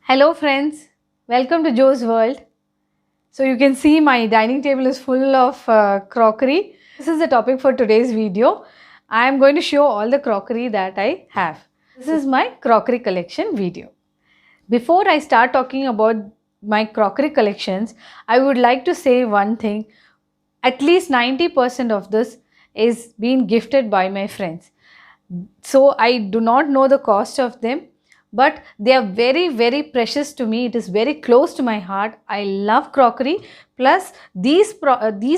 Hello friends, welcome to Joe's World. So you can see my dining table is full of crockery. This is the topic for today's video. I am going to show all the crockery that I have. This is my crockery collection video. Before I start talking about my crockery collections, I would like to say one thing. At least 90% of this is being gifted by my friends. So I do not know the cost of them, but they are very precious to me. It is very close to my heart. I love crockery. Plus these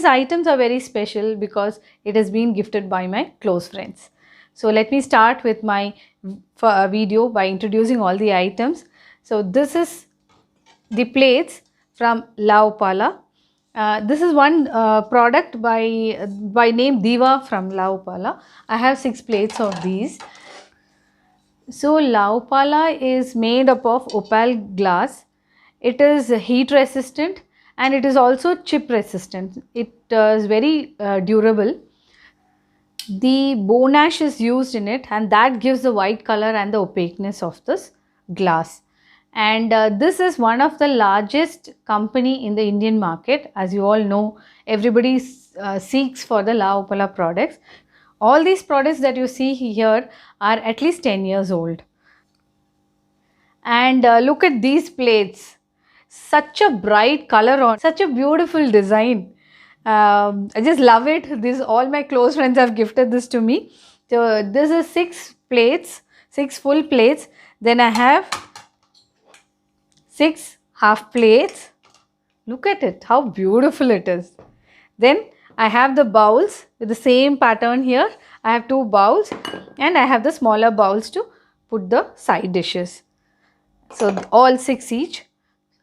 items are very special because it has been gifted by my close friends. So let me start with my video by introducing all the items. So this is the plates from La Opala. This is one product by name Diva from La Opala. I have 6 plates of these. So La Opala is made up of opal glass. It is heat resistant and it is also chip resistant. It is very durable. The bone ash is used in it and that gives the white color and the opaqueness of this glass. And this is one of the largest company in the Indian market. As you all know, everybody seeks for the La Opala products. All these products that you see here are at least 10 years old. And look at these plates. Such a bright color on, such a beautiful design. I just love it. This all my close friends have gifted this to me. So this is 6 plates, 6 full plates. Then I have 6 half plates. Look at it, how beautiful it is. Then I have the bowls with the same pattern here. I have 2 bowls and I have the smaller bowls to put the side dishes. So all 6 each.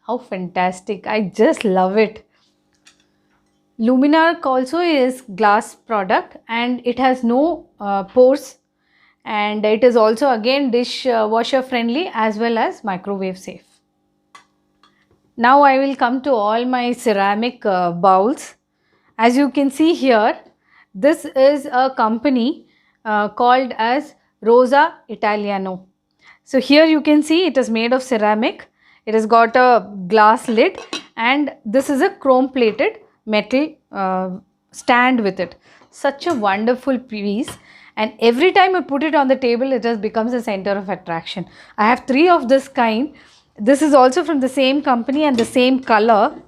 How fantastic. I just love it. Luminark also is glass product and it has no pores, and it is also again dish washer friendly as well as microwave safe. Now I will come to all my ceramic bowls. As you can see here, this is a company called as Rosa Italiano. So here you can see it is made of ceramic. It has got a glass lid and this is a chrome plated metal stand with it. Such a wonderful piece, and every time I put it on the table it just becomes a center of attraction. I have 3 of this kind. This is also from the same company and the same color.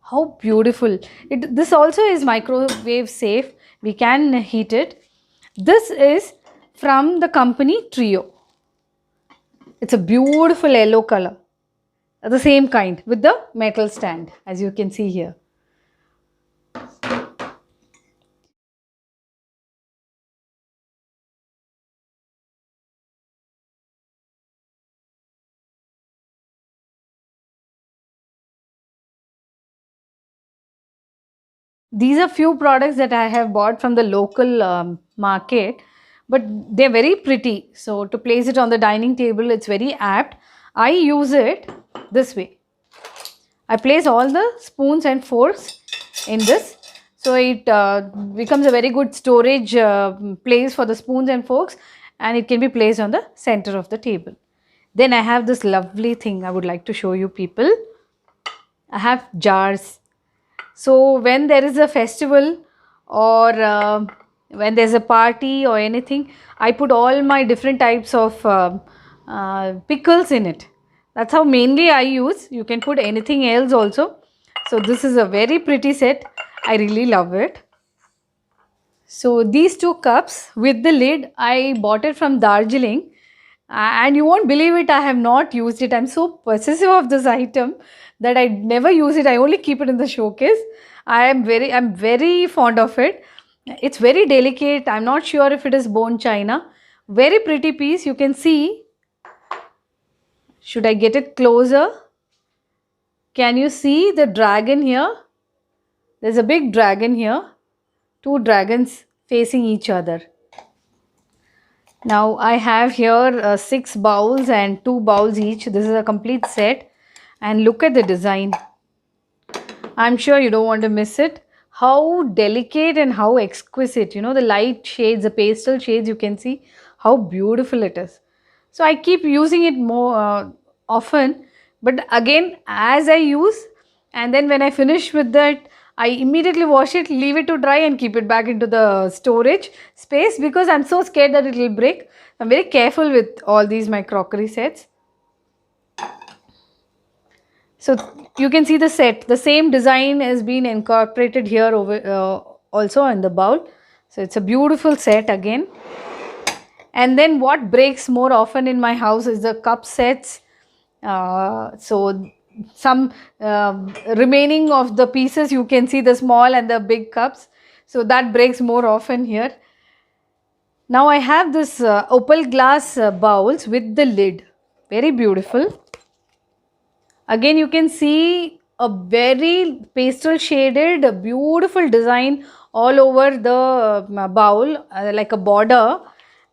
How beautiful. This also is microwave safe. We can heat it. This is from the company Trio. It's a beautiful yellow color. The same kind with the metal stand, as you can see here. These are few products that I have bought from the local market, but they're very pretty. So to place it on the dining table, it's very apt. I use it this way. I place all the spoons and forks in this. So it becomes a very good storage place for the spoons and forks, and it can be placed on the center of the table. Then I have this lovely thing I would like to show you people. I have jars. So when there is a festival or when there's a party or anything, I put all my different types of pickles in it. That's how mainly I use. You can put anything else also. So this is a very pretty set. I really love it. So these 2 cups with the lid, I bought it from Darjeeling. And you won't believe it, I have not used it. I'm so possessive of this item that I never use it. I only keep it in the showcase. I'm very fond of it. It's very delicate. I'm not sure if it is bone china. Very pretty piece. You can see. Should I get it closer? Can you see the dragon here? There's a big dragon here. 2 dragons facing each other. Now I have here 6 bowls and 2 bowls each. This is a complete set, and look at the design. I'm sure you don't want to miss it. How delicate and how exquisite. You know, the light shades, the pastel shades, you can see how beautiful it is. So I keep using it more often But again, as I use, and then when I finish with that, I immediately wash it, leave it to dry, and keep it back into the storage space, because I'm so scared that it will break. I'm very careful with all these my crockery sets. So you can see the set, the same design has been incorporated here over also in the bowl. So it's a beautiful set again. And then what breaks more often in my house is the cup sets. So some remaining of the pieces, you can see the small and the big cups. So that breaks more often here. Now I have this opal glass bowls with the lid. Very beautiful. Again, you can see a very pastel shaded beautiful design all over the bowl, like a border,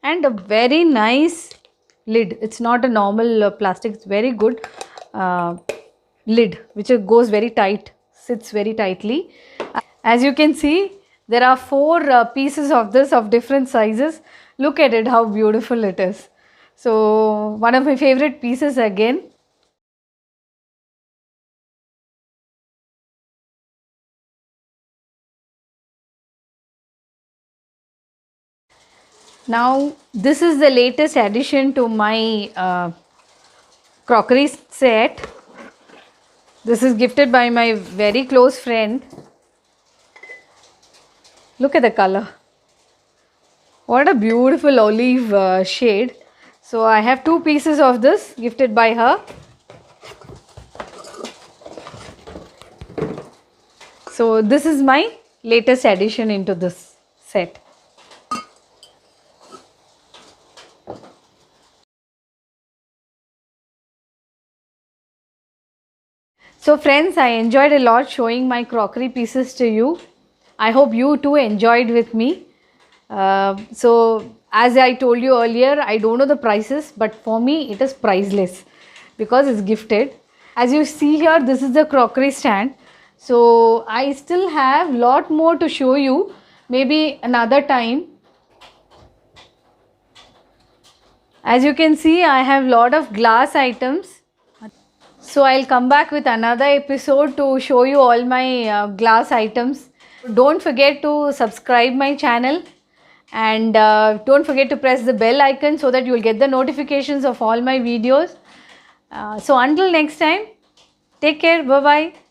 and a very nice lid. It's not a normal plastic, it's very good lid which goes very tight, sits very tightly. As you can see, there are 4 pieces of this of different sizes. Look at it, how beautiful it is. So one of my favorite pieces again. Now this is the latest addition to my crockery set. This is gifted by my very close friend. Look at the color. What a beautiful olive shade. So I have 2 pieces of this gifted by her. So this is my latest addition into this set. So friends, I enjoyed a lot showing my crockery pieces to you. I hope you too enjoyed with me. So as I told you earlier, I don't know the prices, but for me it is priceless because it's gifted. As you see here, this is the crockery stand. So I still have lot more to show you, maybe another time. As you can see, I have lot of glass items. So I'll come back with another episode to show you all my glass items. Don't forget to subscribe my channel, and don't forget to press the bell icon so that you will get the notifications of all my videos. So until next time, take care. Bye bye.